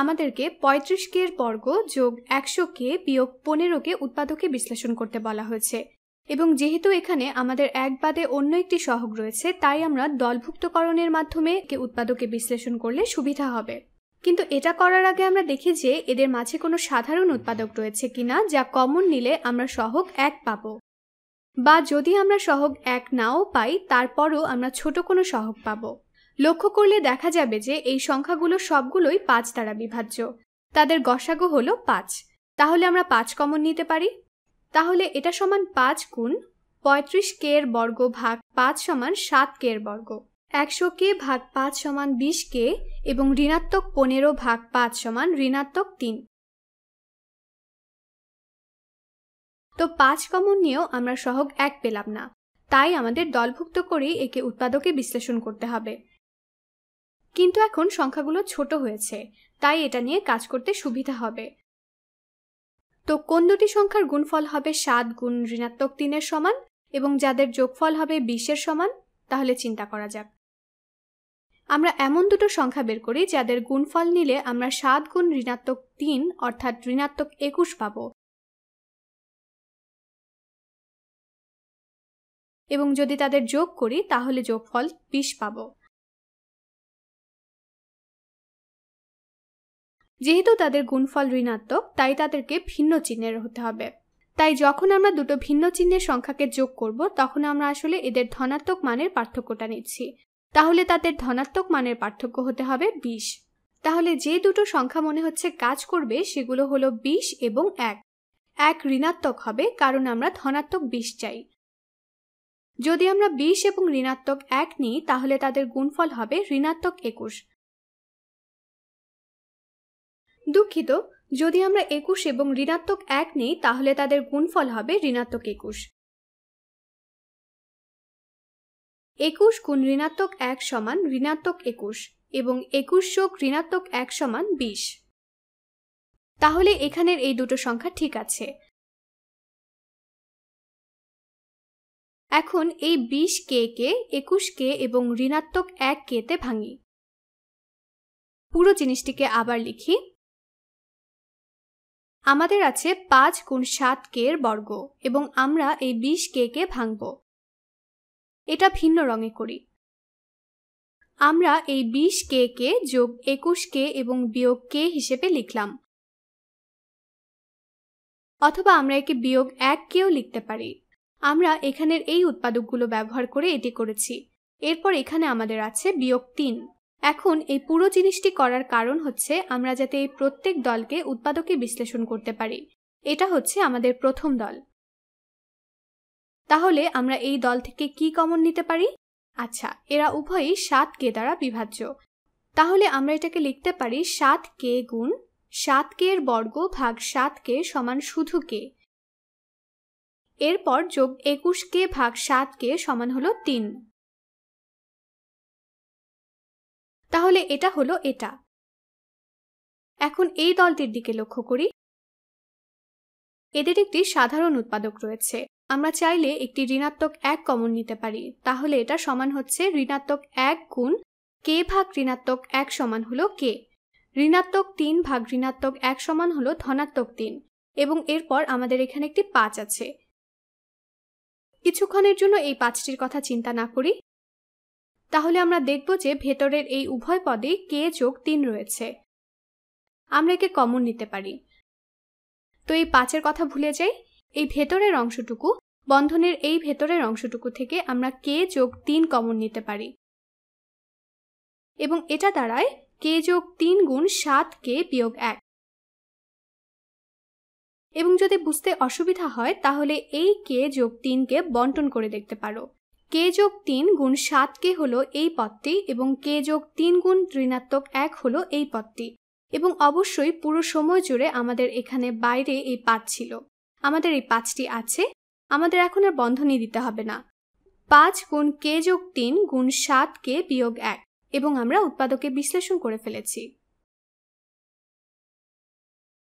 আমাদেরকে 35k এর বর্গ যোগ 100k বিয়োগ 15কে উৎপাদকে বিশ্লেষণ করতে বলা হয়েছে এবং যেহেতু এখানে আমাদের এক বাদে অন্য একটি সহগ রয়েছে তাই আমরা দলভুক্তকরণের মাধ্যমে একে উৎপাদকে বিশ্লেষণ করলে সুবিধা হবে। কিন্তু এটা করার আগে আমরা দেখি যে এদের মাঝে কোনো সাধারণ উৎপাদক রয়েছে কিনা যা কমন নিলে আমরা সহগ 1 পাবো, বা যদি আমরা সহগ 1 নাও পাই তারপরও আমরা ছোট কোনো সহগ পাবো। লক্ষ্য করলে দেখা যাবে যে এই সংখ্যাগুলো সবগুলোই 5 দ্বারা বিভাজ্য, তাদের গসাগু হলো 5। তাহলে আমরা 5 কমন নিতে পারি। তাহলে এটা সমান 5 গুণ 35k এর বর্গ ভাগ 5 সমান 7k এর বর্গ, 100k ভাগ 5 সমান 20k এবং ঋণাত্মক 15 ভাগ 5 সমান ঋণাত্মক 3। তো 5 কমন নিয়েও আমরা সহগ 1 পেলাম না, তাই আমাদের দলভুক্ত করেই একে উৎপাদকে বিশ্লেষণ করতে হবে। কিন্তু এখন সংখ্যাগুলো ছোট হয়েছে, তাই এটা নিয়ে কাজ করতে সুবিধা হবে। তো কোন দুটি সংখ্যার গুণফল হবে 7 গুণ ঋণাত্মক 3 এর সমান এবং যাদের যোগফল হবে 20 এর সমান, তাহলে চিন্তা করা যাক। আমরা এমন দুটো সংখ্যা বের করি যাদের গুণফল নিলে আমরা 7 গুণ ঋণাত্মক 3 অর্থাৎ ঋণাত্মক 21 পাবো এবং যদি তাদের যোগ করি তাহলে যোগফল 20 পাবো। যেহেতু তাদের গুণফল ঋণাত্মক তাই তাদেরকে ভিন্ন চিহ্নের হতে হবে। তাই যখন আমরা দুটো ভিন্ন চিহ্নের সংখ্যাকে যোগ করব তখন আমরা আসলে এদের ধনাত্মক মানের পার্থক্যটা নিচ্ছি, তাহলে তাদের ধনাত্মক মানের পার্থক্য হতে হবে 20। তাহলে যে দুটো সংখ্যা মনে হচ্ছে কাজ করবে সেগুলো হলো 20 এবং 1। 1 ঋণাত্মক হবে কারণ আমরা ধনাত্মক 20 চাই। যদি আমরা 20 এবং ঋণাত্মক 1 নিই তাহলে তাদের গুণফল হবে ঋণাত্মক 21। দুঃখিত, যদি আমরা 21 এবং ঋণাত্মক 1 নিই তাহলে তাদের গুণফল হবে ঋণাত্মক 21। 21 গুণ ঋণাত্মক 1 সমান ঋণাত্মক 21 এবং 21 যোগ ঋণাত্মক 1 সমান 20। তাহলে এখানের এই দুটো সংখ্যা ঠিক আছে। এখন এই 20k কে 21k এবং ঋণাত্মক 1k তে ভাঙি। পুরো জিনিসটিকে আবার লিখি। আমাদের আছে 5 গুণ 7k এর বর্গ এবং আমরা এই 20k কে ভাঙব। এটা ভিন্ন রঙে করি। আমরা এই 20k কে যোগ 21k এবং বিয়োগ k হিসেবে লিখলাম, অথবা আমরা একে বিয়োগ 1কেও লিখতে পারি। আমরা এখানের এই উৎপাদকগুলো ব্যবহার করে এটি করেছি। এরপর এখানে আমাদের আছে বিয়োগ 3। এখন এই পুরো জিনিসটি করার কারণ হচ্ছে আমরা যাতে এই প্রত্যেক দলকে উৎপাদকে বিশ্লেষণ করতে পারি। এটা হচ্ছে আমাদের প্রথম দল। তাহলে আমরা এই দল থেকে কি কমন নিতে পারি? আচ্ছা, এরা উভয়ই 7k দ্বারা বিভাজ্য, তাহলে আমরা এটাকে লিখতে পারি 7k গুণ 7k এর বর্গ ভাগ 7k সমান শুধু k, এরপর যোগ 21k ভাগ 7k সমান হলো 3। তাহলে এটা হলো এটা। এখন এই দলটির দিকে লক্ষ্য করি। এদের একটি সাধারণ উৎপাদক রয়েছে। আমরা চাইলে একটি ঋণাত্মক 1 কমন নিতে পারি, তাহলে এটা সমান হচ্ছে ঋণাত্মক 1 গুণ k ভাগ ঋণাত্মক 1 সমান হলো k। ঋণাত্মক 3 ভাগ ঋণাত্মক 1 সমান হলো ধনাত্মক 3 এবং এরপর আমাদের এখানে একটি 5 আছে। কিছুক্ষণের জন্য এই 5টির কথা চিন্তা না করি। তাহলে আমরা দেখব যে ভেতরের এই উভয় পদেই k যোগ 3 রয়েছে। আমরা একে কমন নিতে পারি। তো এই 5-এর কথা ভুলে যাই। এই ভেতরের অংশটুকু, বন্ধনের এই ভেতরের অংশটুকু থেকে আমরা k যোগ 3 কমন নিতে পারি এবং এটা দাঁড়ায় k যোগ 3 গুণ 7k বিয়োগ 1। এবং যদি বুঝতে অসুবিধা হয় তাহলে এই k যোগ 3 কে বন্টন করে দেখতে পারো। k যোগ 3 গুণ 7k হলো এই পদটি এবং k যোগ 3 গুণ ঋণাত্মক 1 হলো এই পদটি। এবং অবশ্যই পুরো সময় জুড়ে আমাদের এখানে বাইরে এই 5 ছিল। আমাদের এই 5টি আছে, আমাদের এখন আর বন্ধনী দিতে হবে না। 5 গুণ k যোগ 3 গুণ 7k বিয়োগ 1 এবং আমরা উৎপাদকে বিশ্লেষণ করে ফেলেছি।